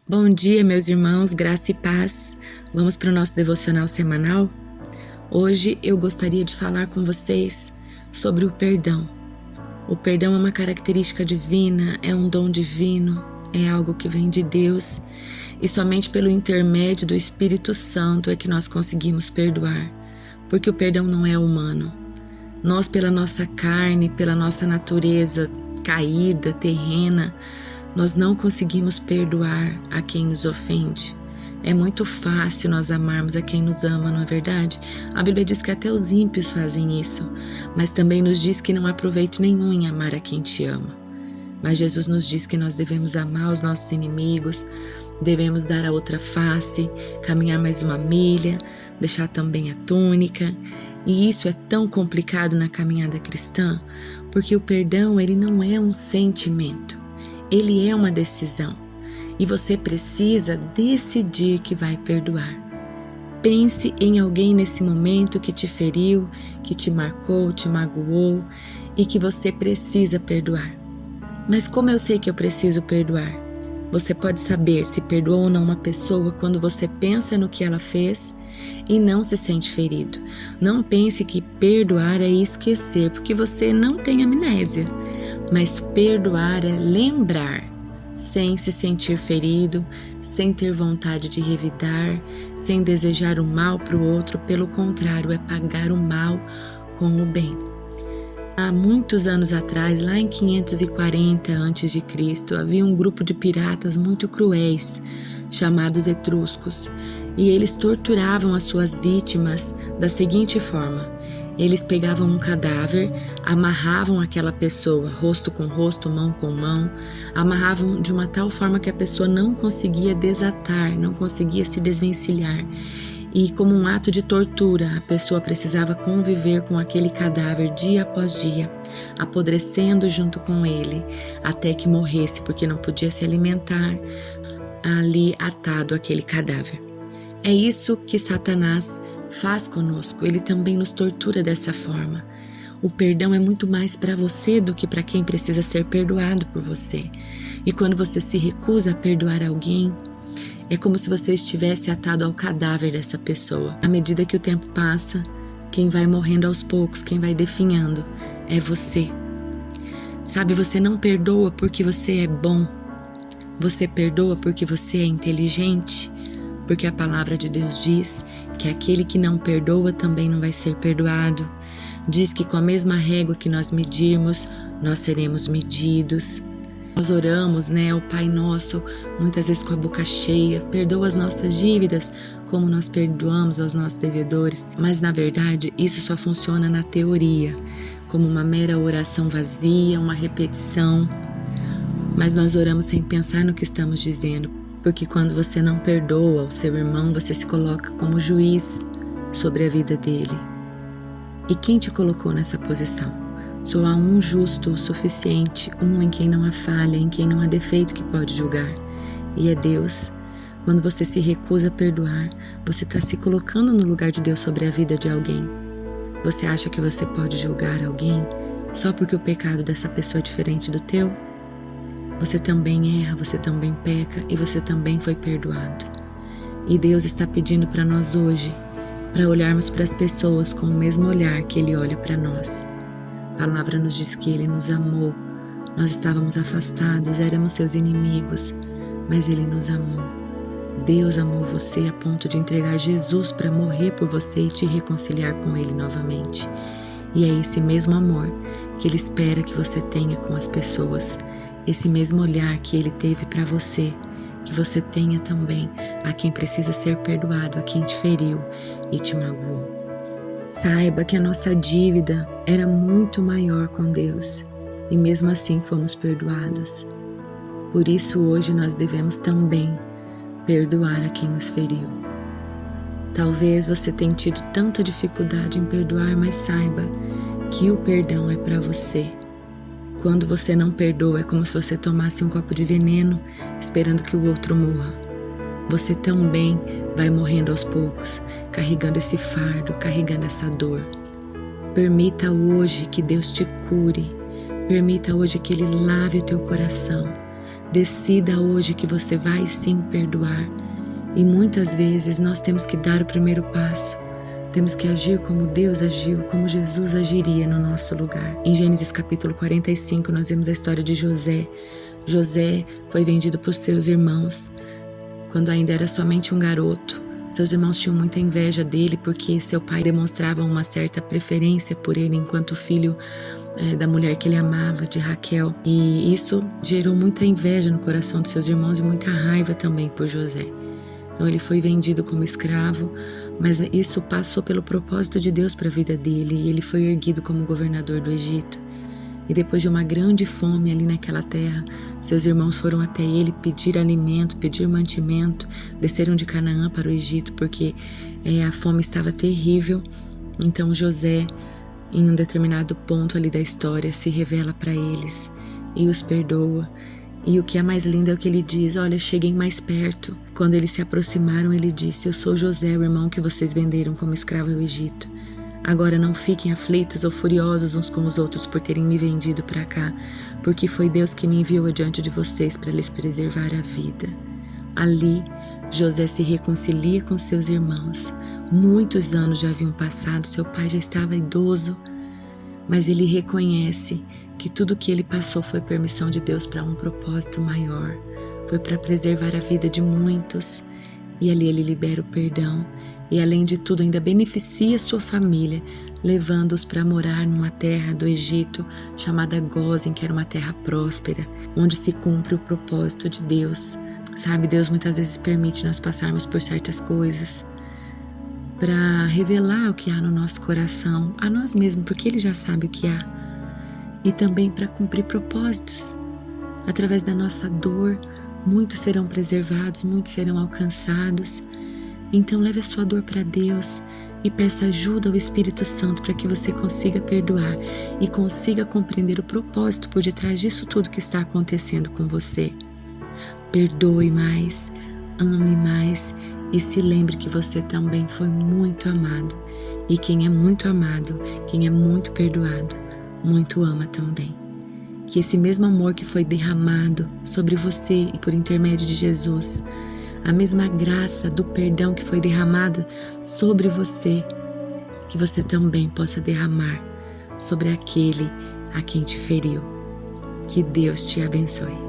Bom dia, meus irmãos, graça e paz. Vamos para o nosso devocional semanal? Hoje eu gostaria de falar com vocês sobre o perdão. O perdão é uma característica divina, é um dom divino, é algo que vem de Deus e somente pelo intermédio do Espírito Santo é que nós conseguimos perdoar, porque o perdão não é humano. Nós, pela nossa carne, pela nossa natureza caída, terrena, nós não conseguimos perdoar a quem nos ofende. É muito fácil nós amarmos a quem nos ama, não é verdade? A Bíblia diz que até os ímpios fazem isso, mas também nos diz que não há proveito nenhum em amar a quem te ama. Mas Jesus nos diz que nós devemos amar os nossos inimigos, devemos dar a outra face, caminhar mais uma milha, deixar também a túnica. E isso é tão complicado na caminhada cristã, porque o perdão ele não é um sentimento. Ele é uma decisão e você precisa decidir que vai perdoar. Pense em alguém nesse momento que te feriu, que te marcou, te magoou e que você precisa perdoar. Mas como eu sei que eu preciso perdoar? Você pode saber se perdoou ou não uma pessoa quando você pensa no que ela fez e não se sente ferido. Não pense que perdoar é esquecer, porque você não tem amnésia. Mas perdoar é lembrar, sem se sentir ferido, sem ter vontade de revidar, sem desejar o mal para o outro, pelo contrário, é pagar o mal com o bem. Há muitos anos atrás, lá em 540 a.C., havia um grupo de piratas muito cruéis, chamados etruscos, e eles torturavam as suas vítimas da seguinte forma: eles pegavam um cadáver, amarravam aquela pessoa, rosto com rosto, mão com mão, amarravam de uma tal forma que a pessoa não conseguia desatar, não conseguia se desvencilhar. E como um ato de tortura, a pessoa precisava conviver com aquele cadáver dia após dia, apodrecendo junto com ele, até que morresse, porque não podia se alimentar ali atado àquele cadáver. É isso que Satanás faz conosco, ele também nos tortura dessa forma. O perdão é muito mais para você do que para quem precisa ser perdoado por você. E quando você se recusa a perdoar alguém, é como se você estivesse atado ao cadáver dessa pessoa. À medida que o tempo passa, quem vai morrendo aos poucos, quem vai definhando, é você. Sabe, você não perdoa porque você é bom. Você perdoa porque você é inteligente. Porque a palavra de Deus diz que aquele que não perdoa também não vai ser perdoado. Diz que com a mesma régua que nós medirmos, nós seremos medidos. Nós oramos, o Pai Nosso, muitas vezes com a boca cheia, perdoa as nossas dívidas, como nós perdoamos aos nossos devedores. Mas na verdade, isso só funciona na teoria, como uma mera oração vazia, uma repetição. Mas nós oramos sem pensar no que estamos dizendo. Porque quando você não perdoa o seu irmão, você se coloca como juiz sobre a vida dele. E quem te colocou nessa posição? Só há um justo o suficiente, um em quem não há falha, em quem não há defeito que pode julgar. E é Deus. Quando você se recusa a perdoar, você está se colocando no lugar de Deus sobre a vida de alguém. Você acha que você pode julgar alguém só porque o pecado dessa pessoa é diferente do teu? Você também erra, você também peca e você também foi perdoado. E Deus está pedindo para nós hoje, para olharmos para as pessoas com o mesmo olhar que Ele olha para nós. A palavra nos diz que Ele nos amou. Nós estávamos afastados, éramos seus inimigos, mas Ele nos amou. Deus amou você a ponto de entregar Jesus para morrer por você e te reconciliar com Ele novamente. E é esse mesmo amor que Ele espera que você tenha com as pessoas. Esse mesmo olhar que Ele teve para você, que você tenha também a quem precisa ser perdoado, a quem te feriu e te magoou. Saiba que a nossa dívida era muito maior com Deus e mesmo assim fomos perdoados. Por isso hoje nós devemos também perdoar a quem nos feriu. Talvez você tenha tido tanta dificuldade em perdoar, mas saiba que o perdão é para você. Quando você não perdoa, é como se você tomasse um copo de veneno, esperando que o outro morra. Você também vai morrendo aos poucos, carregando esse fardo, carregando essa dor. Permita hoje que Deus te cure. Permita hoje que Ele lave o teu coração. Decida hoje que você vai sim perdoar. E muitas vezes nós temos que dar o primeiro passo. Temos que agir como Deus agiu, como Jesus agiria no nosso lugar. Em Gênesis capítulo 45, nós vemos a história de José. José foi vendido por seus irmãos quando ainda era somente um garoto. Seus irmãos tinham muita inveja dele porque seu pai demonstrava uma certa preferência por ele enquanto filho da mulher que ele amava, de Raquel. E isso gerou muita inveja no coração de seus irmãos e muita raiva também por José. Então ele foi vendido como escravo, mas isso passou pelo propósito de Deus para a vida dele e ele foi erguido como governador do Egito. E depois de uma grande fome ali naquela terra, seus irmãos foram até ele pedir alimento, pedir mantimento, desceram de Canaã para o Egito porque a fome estava terrível. Então José, em um determinado ponto ali da história, se revela para eles e os perdoa. E o que é mais lindo é o que ele diz: olha, cheguem mais perto. Quando eles se aproximaram, ele disse: eu sou José, o irmão que vocês venderam como escravo ao Egito. Agora não fiquem aflitos ou furiosos uns com os outros por terem me vendido para cá, porque foi Deus que me enviou adiante de vocês para lhes preservar a vida. Ali, José se reconcilia com seus irmãos. Muitos anos já haviam passado, seu pai já estava idoso, mas ele reconhece que tudo que ele passou foi permissão de Deus para um propósito maior. Foi para preservar a vida de muitos. E ali ele libera o perdão. E além de tudo ainda beneficia sua família, levando-os para morar numa terra do Egito chamada Gósen, que era uma terra próspera, onde se cumpre o propósito de Deus. Sabe, Deus muitas vezes permite nós passarmos por certas coisas para revelar o que há no nosso coração, a nós mesmos, porque Ele já sabe o que há. E também para cumprir propósitos. Através da nossa dor, muitos serão preservados, muitos serão alcançados. Então leve a sua dor para Deus e peça ajuda ao Espírito Santo para que você consiga perdoar e consiga compreender o propósito por detrás disso tudo que está acontecendo com você. Perdoe mais, ame mais e se lembre que você também foi muito amado. E quem é muito amado, quem é muito perdoado, muito ama também. Que esse mesmo amor que foi derramado sobre você e por intermédio de Jesus, a mesma graça do perdão que foi derramada sobre você, que você também possa derramar sobre aquele a quem te feriu. Que Deus te abençoe.